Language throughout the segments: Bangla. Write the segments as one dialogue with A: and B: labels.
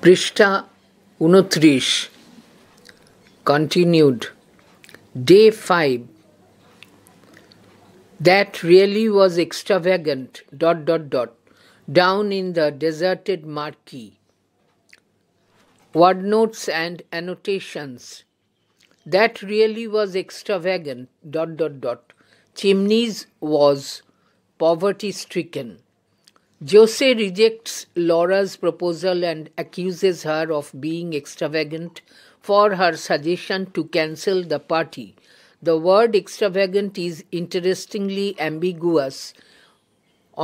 A: পৃষ্ঠা ২৯ continued. Day 5. That really was extravagant. ... Down in the deserted marquee. Word notes and annotations. That really was extravagant. ... Chimneys was poverty-stricken. Jose rejects Laura's proposal and accuses her of being extravagant for her suggestion to cancel the party. The word extravagant is interestingly ambiguous.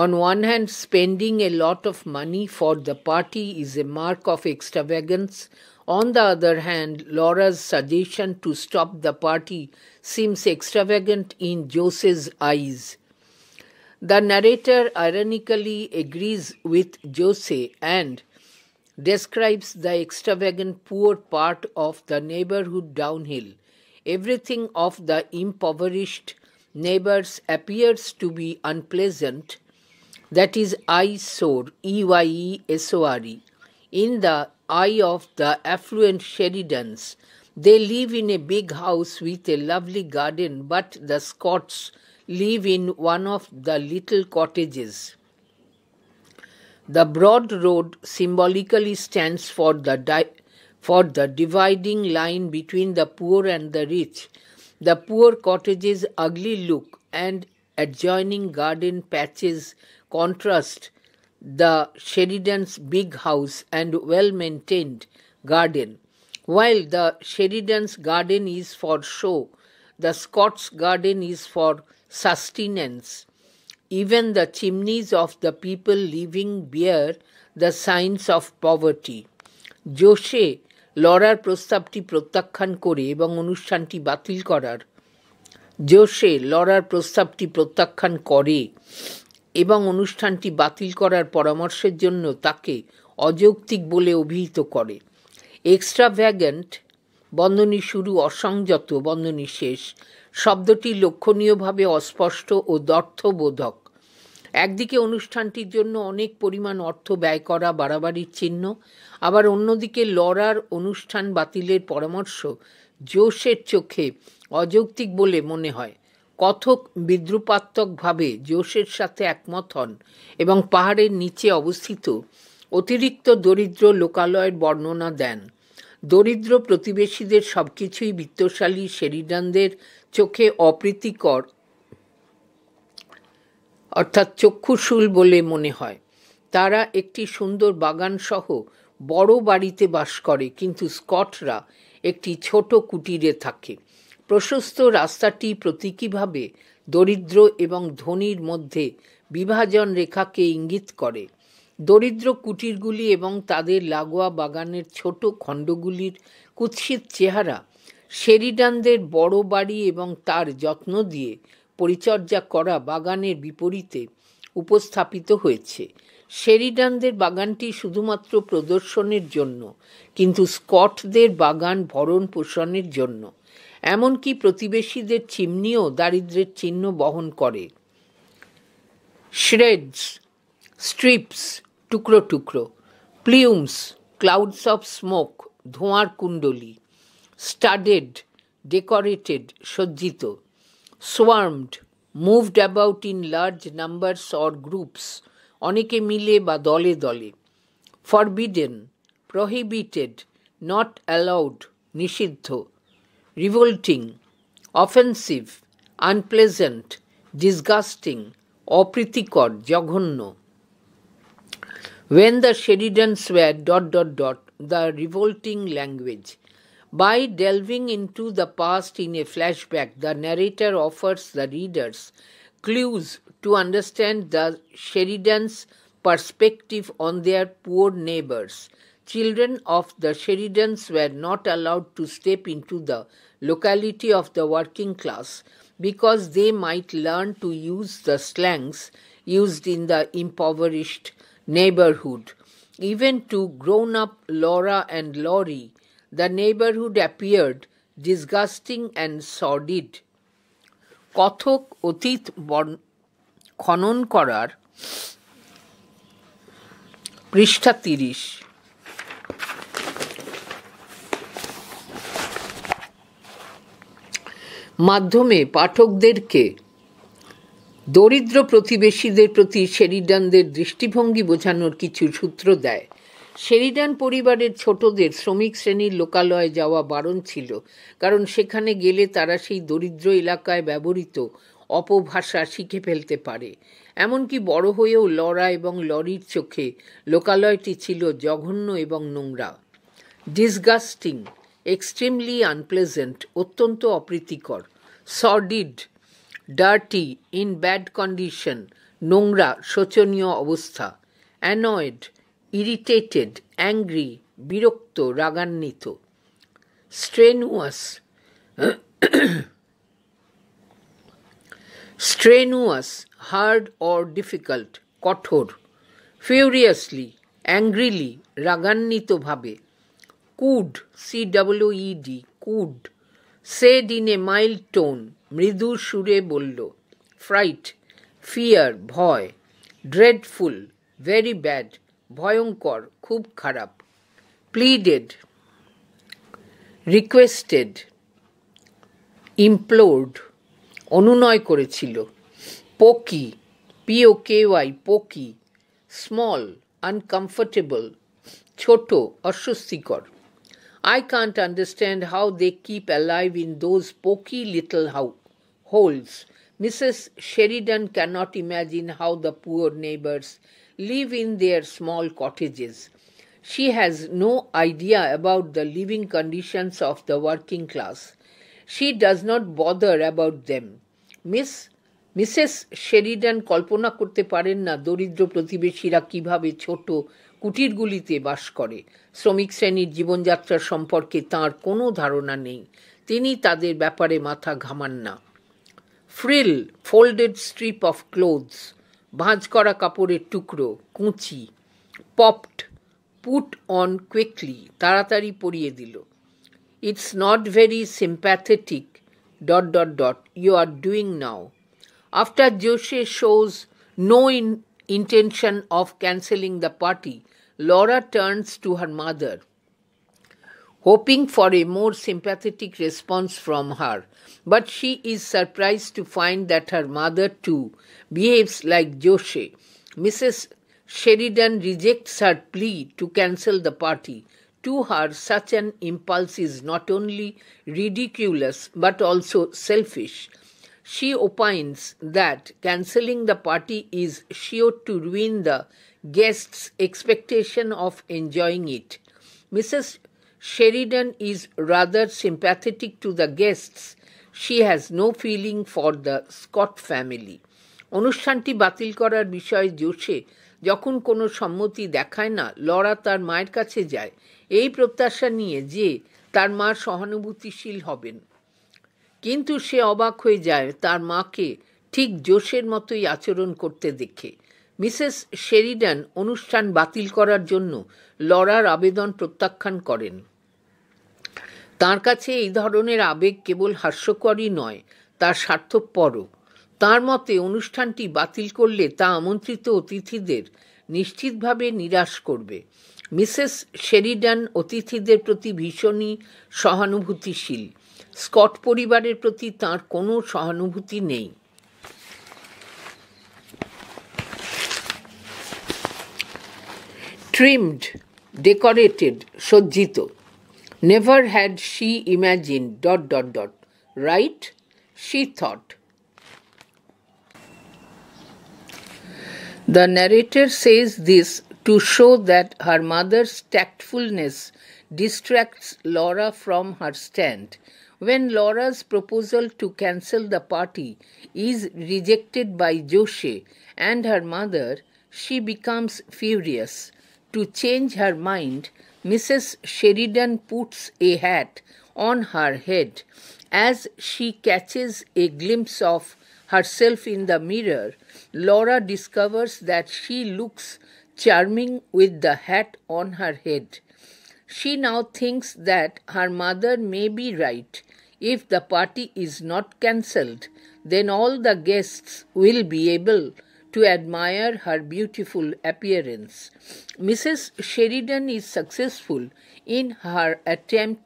A: On one hand, spending a lot of money for the party is a mark of extravagance. On the other hand, Laura's suggestion to stop the party seems extravagant in Jose's eyes. The narrator ironically agrees with Jose and describes the extravagant poor part of the neighborhood downhill. Everything of the impoverished neighbors appears to be unpleasant, that is eyesore, E-Y-E-S-O-R-E. In the eye of the affluent Sheridans, they live in a big house with a lovely garden, but the Scotts live in one of the little cottages. The broad road symbolically stands for the dividing line between the poor and the rich. The poor cottages' ugly look and adjoining garden patches contrast the Sheridans' big house and well-maintained garden. While the Sheridans' garden is for show, the Scots' garden is for sustenance. Even the chimneys of the people living bear the signs of poverty. Jose Lawler প্রস্তাবটি প্রত্যাখ্যান করে এবং অনুষ্ঠানটি বাতিল করার পরামর্শের জন্য তাকে অযৌক্তিক বলে অভিহিত করে। এক্সট্রাভ্যাগেন্ট বন্ধনী শুরু অসংযত বন্ধনী শেষ শব্দটি লক্ষণীয়ভাবে অস্পষ্ট ও দ্ব্যর্থবোধক। একদিকে অনুষ্ঠানটির জন্য অনেক পরিমাণ অর্থ ব্যয় করা বাড়াবাড়ির চিহ্ন, আবার অন্যদিকে লরার অনুষ্ঠান বাতিলের পরামর্শ জোসের চোখে অযৌক্তিক বলে মনে হয়। কথক বিদ্রূপাত্মকভাবে জোসের সাথে একমত হন এবং পাহাড়ের নিচে অবস্থিত অতিরিক্ত দরিদ্র লোকালয়ের বর্ণনা দেন। দরিদ্র প্রতিবেশীদের সবকিছুই বিত্তশালী শেরিডানদের চোখে অপ্রীতিকর অর্থাৎ চক্ষুশূল বলে মনে হয়। তারা একটি সুন্দর বাগান সহ বড় বাড়িতে বাস করে, কিন্তু স্কটরা একটি ছোট কুটিরে থাকে। প্রশস্ত রাস্তাটি প্রতীকীভাবে দরিদ্র এবং ধনীর মধ্যে বিভাজন রেখাকে ইঙ্গিত করে। দরিদ্র কুটিরগুলি এবং তাদের লাগোয়া বাগানের ছোট খণ্ডগুলির কুৎসিত চেহারা শেরিডানদের বড় বাড়ি এবং তার যত্ন দিয়ে পরিচর্যা করা বাগানের বিপরীতে উপস্থাপিত হয়েছে। শেরিডানদের বাগানটি শুধুমাত্র প্রদর্শনের জন্য, কিন্তু স্কটদের বাগান ভরণ পোষণের জন্য। এমনকি প্রতিবেশীদের চিমনিও দারিদ্র্যের চিহ্ন বহন করে। শ্রেডস, স্ট্রিপস, টুকরো টুকরো। প্লিউমস, ক্লাউডস অফ স্মোক, ধোঁয়ার কুণ্ডলী। স্টাডেড, ডেকোরেটেড, সজ্জিত। Swarmed, moved about in large numbers or groups, অনেকে মিলে বা দলে দলে। ফরবিডেন, প্রহিবিটেড, নট অ্যালাউড, নিষিদ্ধ। রিভোল্টিং, অফেন্সিভ, আনপ্লেজেন্ট, ডিসগাস্টিং, অপ্রীতিকর, জঘন্য। When the Sheridans were ... the revolting language. By delving into the past in a flashback, the narrator offers the readers clues to understand the Sheridans' perspective on their poor neighbors. Children of the Sheridans were not allowed to step into the locality of the working class because they might learn to use the slangs used in the impoverished neighborhood. Even to grown-up Laura and Laurie, the neighborhood appeared disgusting and sordid. কথক অতীত খনন করার পৃষ্ঠা 30। মাধ্যমে পাঠকদেরকে দরিদ্র প্রতিবেশীদের প্রতি শেরিডানদের দৃষ্টিভঙ্গি বোঝানোর কিছু সূত্র দেয়। শেরিডান পরিবারের ছোটদের শ্রমিক শ্রেণীর লোকালয়ে যাওয়া বারণ ছিল, কারণ সেখানে গেলে তারা সেই দরিদ্র এলাকায় ব্যবহৃত অপভাষা শিখে ফেলতে পারে। এমনকি বড় হয়েও লরা এবং লরির চোখে লোকালয়টি ছিল জঘন্য এবং নোংরা। ডিসগাস্টিং, এক্সট্রিমলি আনপ্লেজেন্ট, অত্যন্ত অপ্রীতিকর। Sordid, dirty, in bad condition, নোংরা, শোচনীয় অবস্থা। অ্যানয়েড, ইরিটেটেড, অ্যাংরি, বিরক্ত, রাগান্বিত। স্ট্রেনুয়াস, strenuous, hard or difficult, কঠোর। furiously, angrily, রাগান্বিতভাবে। could, CWED, could, said in a mild tone, মৃদু সুরে বলল। fright, fear, ভয়। dreadful, very bad, ভয়ঙ্কর, খুব খারাপ। pleaded, requested, implored, অনুনয় করেছিল। Poki, POKY, Poki. Small, uncomfortable, ছোট, অস্বস্তিকর। I can't understand how they keep alive in those poky little holes. Mrs. Sheridan cannot imagine how the poor neighbors live in their small cottages. She has no idea about the living conditions of the working class. She does not bother about them. Mrs Sheridan কল্পনা করতে পারেন না দরিদ্র প্রতিবেশীরা কিভাবে ছোট কুটিরগুলিতে বাস করে। শ্রমিক শ্রেণীর জীবনযাত্রা সম্পর্কে তাঁর কোনো ধারণা নেই। তিনি তাদের ব্যাপারে মাথা ঘামান না। Frill, folded strip of clothes, ভাঁজ করা কাপড়ের টুকরো, কুঁচি। পপড, পুট অন কুইকলি, তাড়াতাড়ি পরিয়ে দিল। It's not very sympathetic ... you are doing now. After Jose shows no intention of cancelling the party, Laura turns to her mother, hoping for a more sympathetic response from her. But she is surprised to find that her mother too behaves like Jose. Mrs. Sheridan rejects her plea to cancel the party. To her, such an impulse is not only ridiculous but also selfish. She opines that cancelling the party is sure to ruin the guests' expectation of enjoying it. Mrs. Sheridan is rather sympathetic to the guests. She has no feeling for the Scott family. অনুষ্ঠানটি বাতিল করার বিষয়ে জোসে যখন কোনো সম্মতি দেখায় না, লরা তার মায়ের কাছে যায় এই প্রত্যাশা নিয়ে যে তার মা সহানুভূতিশীল হবেন। কিন্তু সে অবাক হয়ে যায় তার মাকে ঠিক জোসের মতোই আচরণ করতে দেখে। মিসেস শেরিডান অনুষ্ঠান বাতিল করার জন্য লরার আবেদন প্রত্যাখ্যান করেন। তার কাছে এই ধরনের আবেগ কেবল হাস্যকরই নয়, তার স্বার্থপরও। তার মতে অনুষ্ঠানটি বাতিল করলে তা আমন্ত্রিত অতিথিদের নিশ্চিতভাবে নিরাশ করবে। মিসেস শেরিডান অতিথিদের প্রতি ভীষণই সহানুভূতিশীল। স্কট পরিবারের প্রতি তাঁর কোনো সহানুভূতি নেই। ট্রিমড, ডেকোরেটেড, সজ্জিত। Never had she imagined ... right? She thought. The narrator says this to show that her mother's tactfulness distracts Laura from her stand. When Laura's proposal to cancel the party is rejected by Jose and her mother, she becomes furious. To change her mind, Mrs. Sheridan puts a hat on her head. As she catches a glimpse of herself in the mirror, Laura discovers that she looks charming with the hat on her head. She now thinks that her mother may be right. If the party is not cancelled, then all the guests will be able to admire her beautiful appearance. Mrs. Sheridan is successful in her attempt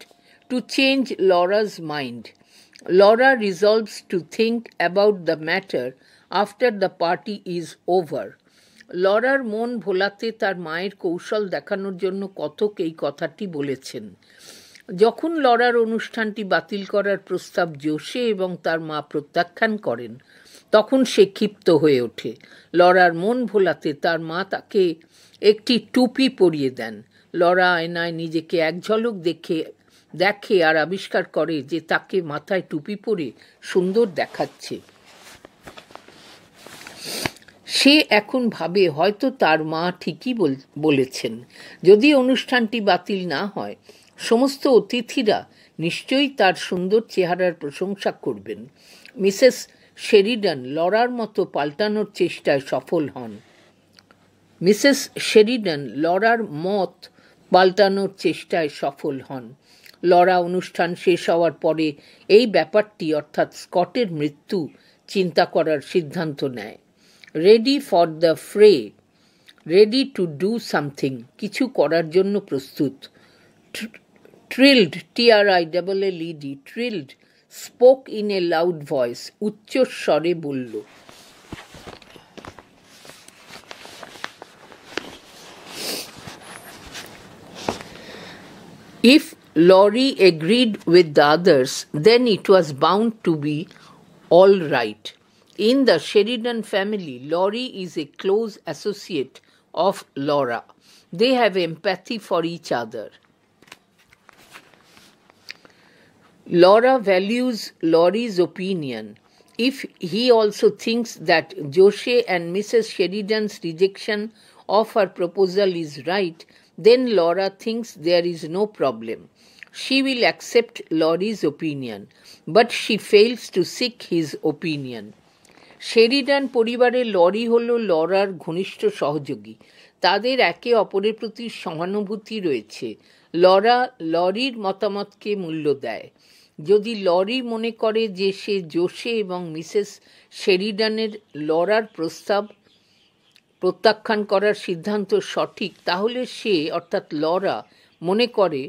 A: to change Laura's mind. Laura resolves to think about the matter after the party is over. Lawler মন ভোলাতে তার মায়ের কৌশল দেখানোর জন্য কতক এই কথাটি বলেছেন। যখন লরার অনুষ্ঠানটি বাতিল করার প্রস্তাব জোশে এবং তার মা প্রত্যাখ্যান করেন, তখন সে ক্ষিপ্ত হয়ে ওঠে। লরার মন ভোলাতে তার মা তাকে একটি টুপি পরিয়ে দেন। লরা আয়নায় নিজেকে এক ঝলক দেখে আর আবিষ্কার করে যে তাকে মাথায় টুপি পরে সুন্দর দেখাচ্ছে। সে এখন ভাবে হয়তো তার মা ঠিকই বলেছেন। যদি অনুষ্ঠানটি বাতিল না হয়, সমস্ত অতিথিরা নিশ্চয়ই তার সুন্দর চেহারার প্রশংসা করবেন। মিসেস শেরিডান লরার মতো পাল্টানোর চেষ্টায় সফল হন। মিসেস শেরিডান লরার মত পাল্টানোর চেষ্টায় সফল হন। লরা অনুষ্ঠান শেষ হওয়ার পরে এই ব্যাপারটি অর্থাৎ স্কটের মৃত্যু চিন্তা করার সিদ্ধান্ত নেয়। Ready for the fray, ready to do something, কিছু করার জন্য প্রস্তুত। Trilled, TRILLED, trilled spoke in a loud voice, উচ্চস্বরে বলল। If Laurie agreed with the others, then it was bound to be all right. In the Sheridan family, Laurie is a close associate of Laura. They have empathy for each other. Laura values Laurie's opinion. If he also thinks that Josie and Mrs. Sheridan's rejection of her proposal is right, then Laura thinks there is no problem. She will accept Laurie's opinion, but she fails to seek his opinion. Sheridan পরিবারে লরি হল লরার ঘনিষ্ঠ সহযোগী। তাদের একে অপরের প্রতি সহানুভূতি রয়েছে। লরা লরির মতামতকে মূল্য দেয়। যদি লরি মনে করে যে সে জোশে এবং মিসেস শেরিডানের লরার প্রস্তাব প্রত্যাখ্যান করার সিদ্ধান্ত সঠিক, তাহলে সে অর্থাৎ লরা মনে করে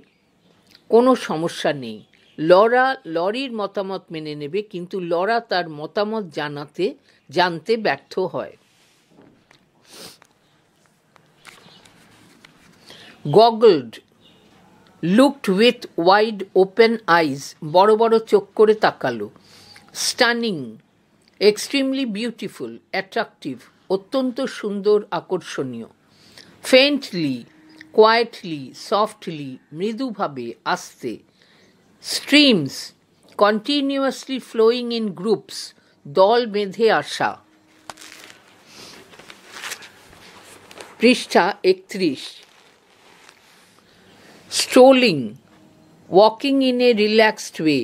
A: কোনো সমস্যা নেই। লরা লরির মতামত মেনে নেবে, কিন্তু লরা তার মতামত জানতে ব্যর্থ হয়। গগলড, লুকড উইথ ওয়াইড ওপেন আইজ, বড় বড় চোখ করে তাকালো। স্টানিং, এক্সট্রিমলি বিউটিফুল, অ্যাট্রাকটিভ, অত্যন্ত সুন্দর, আকর্ষণীয়। ফেন্টলি, কোয়াইটলি, সফটলি, মৃদুভাবে, আস্তে। Streams, continuously flowing in groups, দল বেঁধে আসা। পৃষ্ঠা 31। Strolling, walking in a relaxed way,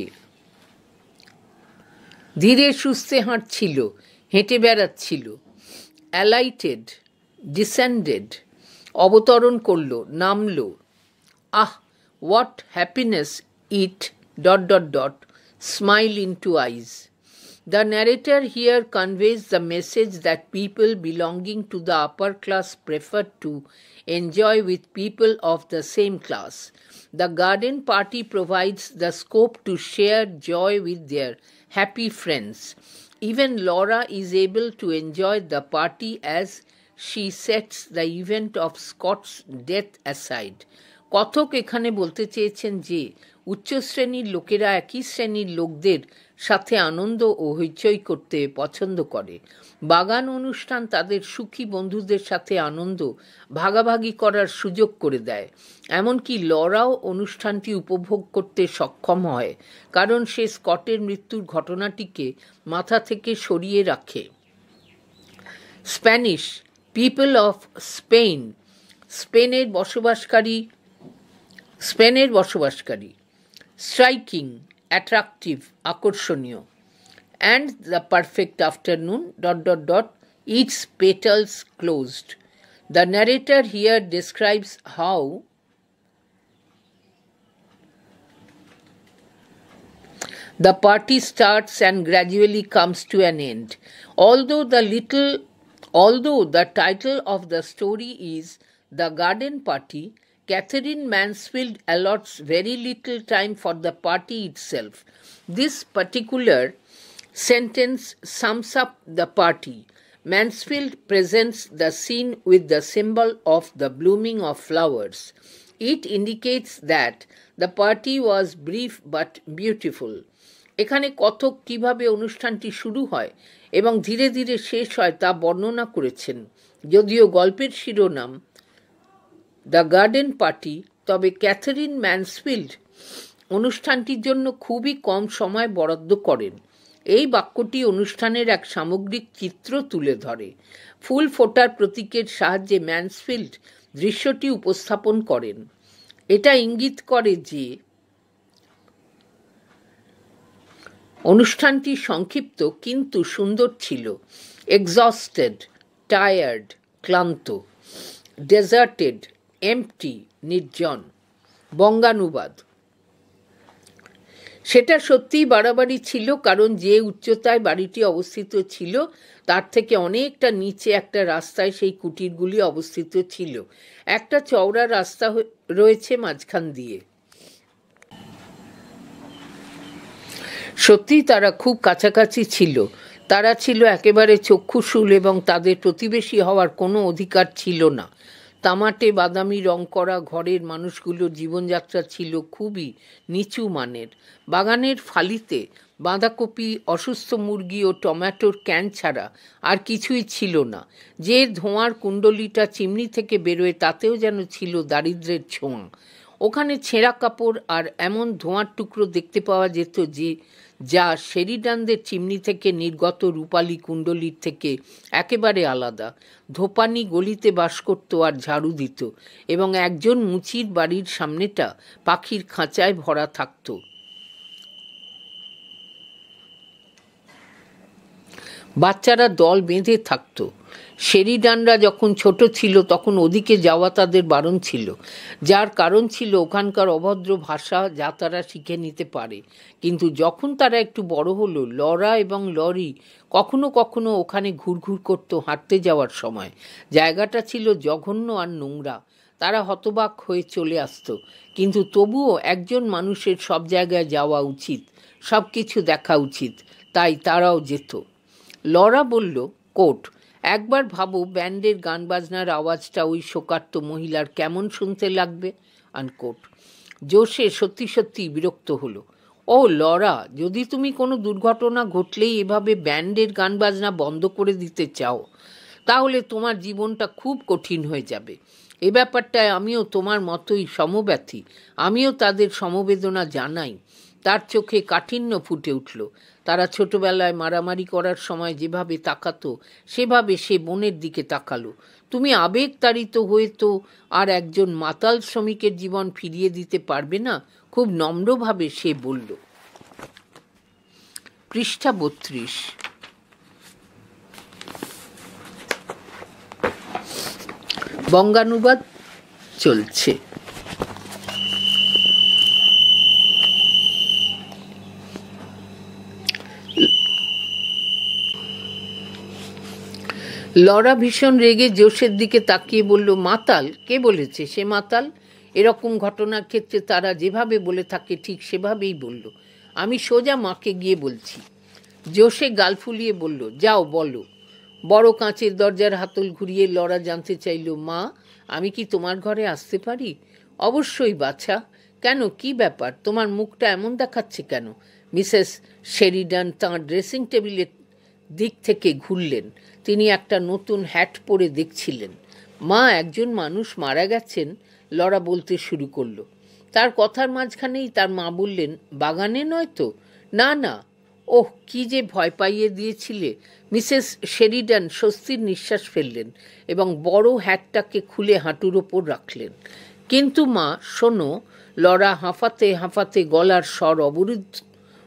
A: ধীরে সুস্থে হাঁটছিল, হেঁটে বেড়াচ্ছিল। অ্যালাইটেড, ডিসেন্ডেড, অবতরণ করল, নামল। আহ, what happiness it ... smile into eyes. The narrator here conveys the message that people belonging to the upper class prefer to enjoy with people of the same class. The garden party provides the scope to share joy with their happy friends. Even Laura is able to enjoy the party as she sets the event of Scott's death aside. কথক এখানে বলতে চেয়েছেন যে উচ্চ শ্রেণীর লোকেরা একই শ্রেণীর লোকদের সাথে আনন্দ ও হইচই করতে পছন্দ করে। বাগান অনুষ্ঠান তাদের সুখী বন্ধুদের সাথে আনন্দ ভাগাভাগি করার সুযোগ করে দেয়। এমনকি লরাও অনুষ্ঠানটি উপভোগ করতে সক্ষম হয়, কারণ সে স্কটের মৃত্যুর ঘটনাটিকে মাথা থেকে সরিয়ে রাখে। স্প্যানিশ, পিপল অফ স্পেন, স্পেনের বসবাসকারী। স্ট্রাইকিং, অ্যাট্রাকটিভ, আকর্ষণীয়। And the perfect afternoon ... its petals closed. The narrator here describes how the party starts and gradually comes to an end. Although the title of the story is The Garden Party, Catherine Mansfield allots very little time for the party itself. This particular sentence sums up the party. Mansfield presents the scene with the symbol of the blooming of flowers. It indicates that the party was brief but beautiful. এখানে কথক কিভাবে অনুষ্ঠানটি শুরু হয় এবং ধীরে ধীরে শেষ হয় তা বর্ণনা করেছেন। যদিও গল্পের শিরোনাম দ্য গার্ডেন পার্টি, তবে ক্যাথারিন ম্যানসফিল্ড অনুষ্ঠানটির জন্য খুবই কম সময় বরাদ্দ করেন। এই বাক্যটি অনুষ্ঠানের এক সামগ্রিক চিত্র তুলে ধরে। ফুল ফোটার প্রতীকের সাহায্যে ম্যানসফিল্ড দৃশ্যটি উপস্থাপন করেন। এটা ইঙ্গিত করে যে অনুষ্ঠানটি সংক্ষিপ্ত কিন্তু সুন্দর ছিল। এক্সস্টেড, টায়ার্ড, ক্লান্ত। ডেজার্টেড, এমটি, নির্জন। বঙ্গানুবাদ: সেটা সত্যিই বাড়াবাড়ি ছিল, কারণ যে উচ্চতায় বাড়িটি অবস্থিত ছিল তার থেকে অনেকটা নিচে একটা রাস্তায় সেই কুটিরগুলি অবস্থিত ছিল। একটা চওড়া রাস্তা রয়েছে মাঝখান দিয়ে। সত্যিই তারা খুব কাছাকাছি ছিল। তারা ছিল একেবারে চক্ষুশূল এবং তাদের প্রতিবেশী হওয়ার কোনো অধিকার ছিল না। তামাটে বাদামি রং করা ঘরের মানুষগুলোর জীবনযাত্রা ছিল খুবই নিচু মানের। বাগানের ফালিতে বাঁধাকপি, অসুস্থ মুরগি ও টমেটোর ক্যান ছাড়া আর কিছুই ছিল না। যে ধোঁয়ার কুণ্ডলিটা চিমনি থেকে বেরোয় তাতেও যেন ছিল দারিদ্র্যের ছোঁয়া। ওখানে ছেঁড়া কাপড় আর এমন ধোঁয়ার টুকরো দেখতে পাওয়া যেত যা শেরিডানদের চিমনি থেকে নির্গত রূপালী কুণ্ডলীর থেকে একেবারে আলাদা। ধোপানি গলিতে বাস করত আর ঝাড়ু দিত, এবং একজন মুচির বাড়ির সামনেটা পাখির খাঁচায় ভরা থাকত। বাচ্চারা দল বেঁধে থাকত। শেরিডানরা যখন ছোট ছিল তখন ওদিকে যাওয়া তাদের বারণ ছিল, যার কারণ ছিল ওখানকার অভদ্র ভাষা যা তারা শিখে নিতে পারে। কিন্তু যখন তারা একটু বড় হলো, লরা এবং লরি কখনো কখনো ওখানে ঘুরঘুর করত হাঁটতে যাওয়ার সময়। জায়গাটা ছিল জঘন্য আর নোংরা। তারা হতবাক হয়ে চলে আসত, কিন্তু তবুও একজন মানুষের সব জায়গায় যাওয়া উচিত, সব কিছু দেখা উচিত, তাই তারাও যেত। লরা বলল, কোট, একবার ভাবো ব্যান্ডের গান বাজনার আওয়াজটা ওই শোকার্ত মহিলার কেমন শুনতে লাগবে। আনকোট। জোশে সত্যি সত্যি বিরক্ত হলো। ও লরা, যদি তুমি কোনো দুর্ঘটনা ঘটলেই এভাবে ব্যান্ডের গান বাজনা বন্ধ করে দিতে চাও, তাহলে তোমার জীবনটা খুব কঠিন হয়ে যাবে। এ ব্যাপারটায় আমিও তোমার মতোই সমব্যথী। আমিও তাদের সমবেদনা জানাই। তার চোখে কাঠিন্য ফুটে উঠল। তারা ছোটবেলায় মারামারি করার সময় যেভাবে তাকাতো সেভাবে সে বোনের দিকে তাকালো। তুমি আবেগতাড়িত হয়ে তো আর একজন মাতাল শ্রমিকের জীবন ফিরিয়ে দিতে পারবে না, খুব নম্রভাবে সে বলল। পৃষ্ঠা 32। বঙ্গানুবাদ চলছে। লরা ভীষণ রেগে জোশের দিকে তাকিয়ে বলল, মাতাল? কে বলেছে সে মাতাল? এরকম ঘটনার ক্ষেত্রে তারা যেভাবে বলে থাকে ঠিক সেভাবেই বলল। আমি সোজা মাকে গিয়ে বলছি। জোশে গাল ফুলিয়ে বলল, যাও বলো। বড় কাঁচের দরজার হাতল ঘুরিয়ে লরা জানতে চাইল, মা, আমি কি তোমার ঘরে আসতে পারি? অবশ্যই বাছা। কেন, কি ব্যাপার? তোমার মুখটা এমন দেখাচ্ছে কেন? মিসেস শেরিডান তাঁর ড্রেসিং টেবিলের দিক থেকে ঘুরলেন। তিনি একটা নতুন হ্যাট পরে দেখছিলেন। মা, একজন মানুষ মারা গেছেন, লরা বলতে শুরু করলো। তার কথার মাঝখানেই তার মা বললেন, বাগানে নয় তো? না না। ওহ, কি যে ভয় পাইয়ে দিয়েছিলে। মিসেস শেরিডান স্বস্তির নিঃশ্বাস ফেললেন এবং বড় হ্যাটটাকে খুলে হাঁটুর ওপর রাখলেন। কিন্তু মা, শোনো। লরা হাঁফাতে হাঁফাতে গলার স্বর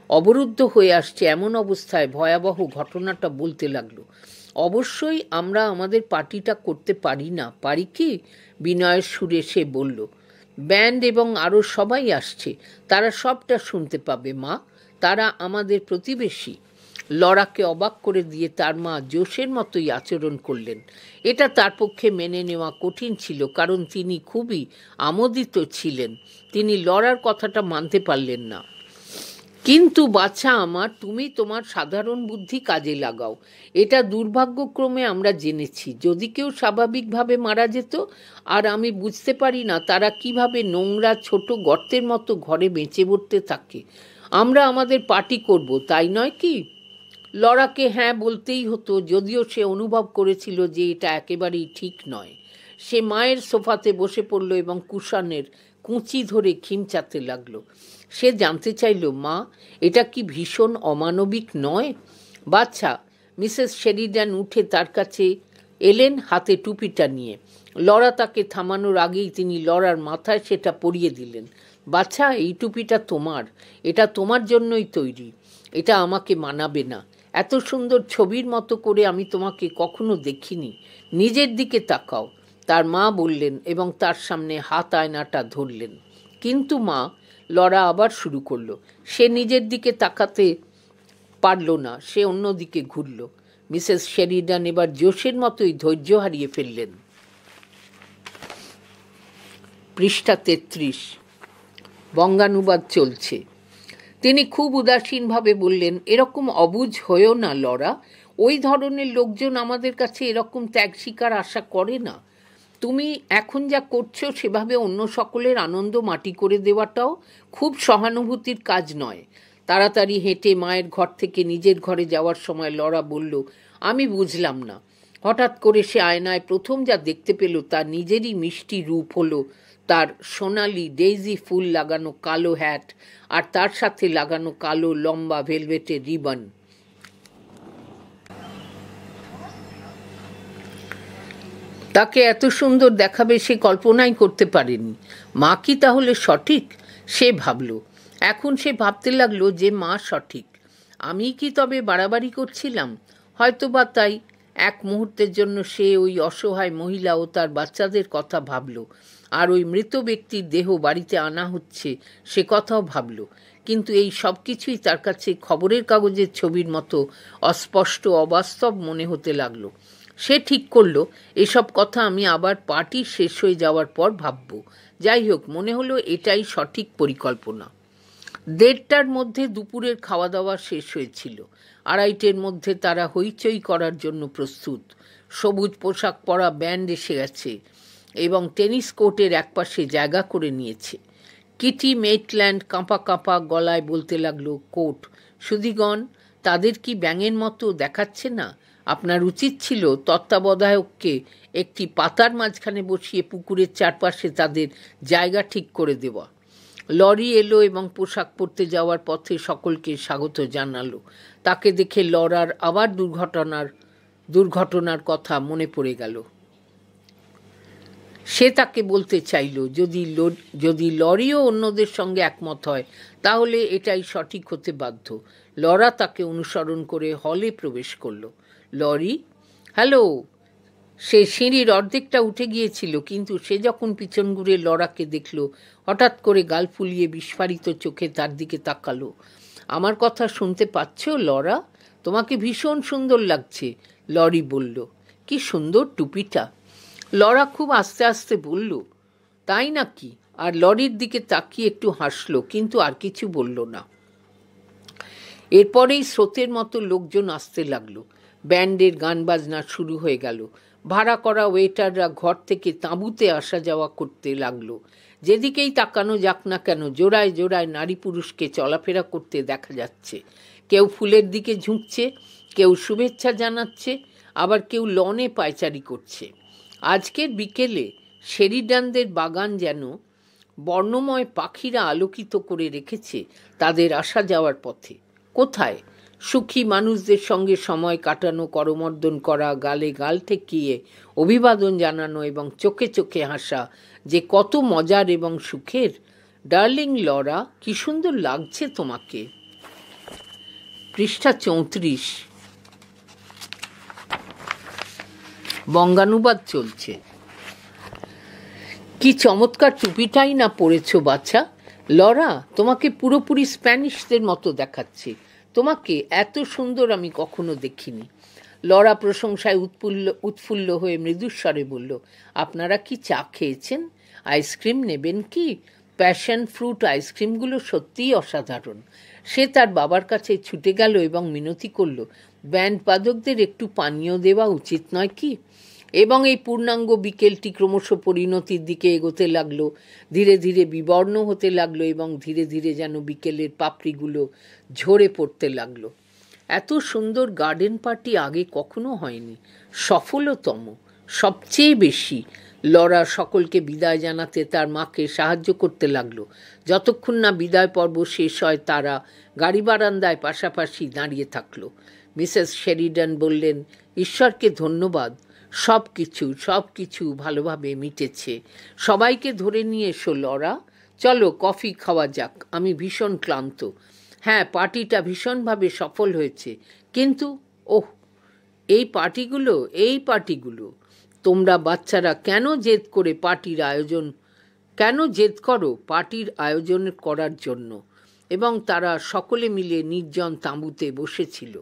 A: অবরুদ্ধ হয়ে আসছে এমন অবস্থায় ভয়াবহ ঘটনাটা বলতে লাগলো। অবশ্যই আমরা আমাদের পার্টিটা করতে পারি না, পারি কি? বিনয়ের সুরে সে বলল। ব্যান্ড এবং আরও সবাই আসছে, তারা সবটা শুনতে পাবে মা। তারা আমাদের প্রতিবেশী। লরাকে অবাক করে দিয়ে তার মা জোশের মতোই আচরণ করলেন। এটা তার পক্ষে মেনে নেওয়া কঠিন ছিল, কারণ তিনি খুবই আমোদিত ছিলেন। তিনি লরার কথাটা মানতে পারলেন না। কিন্তু বাচ্চা আমার, তুমি তোমার সাধারণ বুদ্ধি কাজে লাগাও। এটা দুর্ভাগ্যক্রমে আমরা জেনেছি। যদি কেউ স্বাভাবিকভাবে মারা যেত, আর আমি বুঝতে পারি না তারা কিভাবে নোংরা ছোট গর্তের মতো ঘরে বেঁচে পড়তে থাকে। আমরা আমাদের পার্টি করব, তাই নয় কি? লরাকে হ্যাঁ বলতেই হতো, যদিও সে অনুভব করেছিল যে এটা একেবারেই ঠিক নয়। সে মায়ের সোফাতে বসে পড়ল এবং কুশনের কুঁচি ধরে খিমচাতে লাগলো। সে জানতে চাইল, মা, এটা কি ভীষণ অমানবিক নয়? বাচ্চা, মিসেস শেরিডান উঠে তার কাছে এলেন হাতে টুপিটা নিয়ে। লরা তাকে থামানোর আগেই তিনি লরার মাথায় সেটা পরিয়ে দিলেন। বাচ্চা, এই টুপিটা তোমার। এটা তোমার জন্যই তৈরি। এটা আমাকে মানাবে না। এত সুন্দর ছবির মতো করে আমি তোমাকে কখনো দেখিনি। নিজের দিকে তাকাও, তার মা বললেন এবং তার সামনে হাত আয়নাটা ধরলেন। কিন্তু মা, লরা আবার শুরু করলো। সে নিজের দিকে তাকাতে পারল না, সে অন্যদিকে ঘুরল। মিসেস শেরিডান এবার জোশের মতোই ধৈর্য হারিয়ে ফেললেন। পৃষ্ঠা 33, বঙ্গানুবাদ চলছে। তিনি খুব উদাসীনভাবে বললেন, এরকম অবুঝ হয়েও না লরা। ওই ধরনের লোকজন আমাদের কাছে এরকম ত্যাগ স্বীকার আশা করে না। তুমি এখন যা করছো সেভাবে অন্য সকলের আনন্দ মাটি করে দেওয়াটাও খুব সহানুভূতির কাজ নয়। তাড়াতাড়ি হেঁটে মায়ের ঘর থেকে নিজের ঘরে যাওয়ার সময় লরা বলল, আমি বুঝলাম না। হঠাৎ করে সে আয়নায় প্রথম যা দেখতে পেল তার নিজেরই মিষ্টি রূপ হলো তার সোনালি ডেইজি ফুল লাগানো কালো হ্যাট আর তার সাথে লাগানো কালো লম্বা ভেলভেটের রিবন। তাকে এত সুন্দর দেখাবে সে কল্পনাই করতে পারেনি। মা কি তাহলে সঠিক? সে ভাবল। এখন সে ভাবতে লাগলো যে মা সঠিক। আমি কি তবে বাড়াবাড়ি করছিলাম? হয়তোবা তাই। এক মুহূর্তের জন্য সে ওই অসহায় মহিলা ও তার বাচ্চাদের কথা ভাবল, আর ওই মৃত ব্যক্তির দেহ বাড়িতে আনা হচ্ছে সে কথাও ভাবল। কিন্তু এই সব কিছুই তার কাছে খবরের কাগজের ছবির মতো অস্পষ্ট, অবাস্তব মনে হতে লাগলো। সে ঠিক করলো, এসব কথা আমি আবার পার্টি শেষ হয়ে যাওয়ার পর ভাবব। যাই হোক, মনে হলো এটাই সঠিক পরিকল্পনা। 1:30টার মধ্যে দুপুরের খাওয়া দাওয়া শেষ হয়েছিল। 2:30টার মধ্যে তারা হইচই করার জন্য প্রস্তুত। সবুজ পোশাক পরা ব্যান্ড এসে গেছে এবং টেনিস কোর্টের একপাশে জায়গা করে নিয়েছে। কিটি মেটল্যান্ড কাঁপা কাঁপা গলায় বলতে লাগলো, কোর্ট, সুধীগণ, তাদের কি ব্যাঙের মতো দেখাচ্ছে না? আপনার উচিত ছিল তত্ত্বাবধায়ককে একটি পাতার মাঝখানে বসিয়ে পুকুরের চারপাশে তাদের জায়গা ঠিক করে দেওয়া। লরি এলো এবং পোশাক পরতে যাওয়ার পথে সকলকে স্বাগত জানালো। তাকে দেখে লরার আবার দুর্ঘটনার কথা মনে পড়ে গেল। সে তাকে বলতে চাইল, যদি লরিও অন্যদের সঙ্গে একমত হয় তাহলে এটাই সঠিক হতে বাধ্য। লরা তাকে অনুসরণ করে হলে প্রবেশ করল। Lorry, hello. সে সিঁড়ির অর্ধেকটা উঠে গিয়েছিল, কিন্তু সে যখন পিছন ঘুরে লরাকে দেখল, হঠাৎ করে গাল ফুলিয়ে বিস্ফারিত চোখে তার দিকে তাকালো। আমার কথা শুনতে পাচ্ছ লরা? তোমাকে ভীষণ সুন্দর লাগছে, লরি বলল। কি সুন্দর টুপিটা। লরা খুব আস্তে আস্তে বলল, তাই নাকি? আর লরির দিকে তাকিয়ে একটু হাসলো, কিন্তু আর কিছু বলল না। এরপরেই স্রোতের মতো লোকজন আসতে লাগলো। ব্যান্ডের গান বাজনা শুরু হয়ে গেল। ভাড়া করা ওয়েটাররা ঘর থেকে তাঁবুতে আসা যাওয়া করতে লাগলো। যেদিকেই তাকানো যাক না কেন, জোড়ায় জোড়ায় নারী পুরুষকে চলাফেরা করতে দেখা যাচ্ছে। কেউ ফুলের দিকে ঝুঁকছে, কেউ শুভেচ্ছা জানাচ্ছে, আবার কেউ লনে পায়চারি করছে। আজকের বিকেলে শেরিডানদের বাগান যেন বর্ণময় পাখিরা আলোকিত করে রেখেছে তাদের আসা যাওয়ার পথে। কোথায়? সুখী মানুষদের সঙ্গে সময় কাটানো, করমর্দন করা, গালে গাল ঠেকিয়ে অভিবাদন জানানো এবং চোখে চোখে হাসা যে কত মজার এবং সুখের। ডার্লিং লরা, কি সুন্দর লাগছে তোমাকে। পৃষ্ঠা 34, বঙ্গানুবাদ চলছে। কি চমৎকার টুপিটাই না পরেছ বাচ্চা। লরা, তোমাকে পুরোপুরি স্প্যানিশদের মতো দেখাচ্ছে। তোমাকে এত সুন্দর আমি কখনো দেখিনি। লরা প্রশংসায় উৎফুল্ল হয়ে মৃদুস্বরে বলল, আপনারা কি চা খেয়েছেন? আইসক্রিম নেবেন কি? প্যাশন ফ্রুট আইসক্রিমগুলো সত্যিই অসাধারণ। সে তার বাবার কাছে ছুটে গেল এবং মিনতি করল, ব্যান্ড বাদকদের একটু পানীয় দেওয়া উচিত নয় কি? এবং এই পূর্ণাঙ্গ বিকেলটি ক্রমশ পরিণতির দিকে এগোতে লাগলো, ধীরে ধীরে বিবর্ণ হতে লাগলো এবং ধীরে ধীরে যেন বিকেলের পাপড়িগুলো ঝরে পড়তে লাগলো। এত সুন্দর গার্ডেন পার্টি আগে কখনো হয়নি, সফলতম, সবচেয়ে বেশি। লরা সকলকে বিদায় জানাতে তার মাকে সাহায্য করতে লাগলো। যতক্ষণ না বিদায় পর্ব শেষ হয় তারা গাড়ি বারান্দায় পাশাপাশি দাঁড়িয়ে থাকলো। মিসেস শেরিডান বললেন, ঈশ্বরকে ধন্যবাদ, সব কিছু ভালোভাবে মিটেছে। সবাইকে ধরে নিয়ে এসো লরা, চলো কফি খাওয়া যাক, আমি ভীষণ ক্লান্ত। হ্যাঁ, পার্টিটা ভীষণভাবে সফল হয়েছে, কিন্তু ওহ, এই পার্টিগুলো তোমরা বাচ্চারা কেন জেদ করো পার্টির আয়োজন করার জন্য? এবং তারা সকলে মিলে নির্জন তাঁবুতে বসেছিল।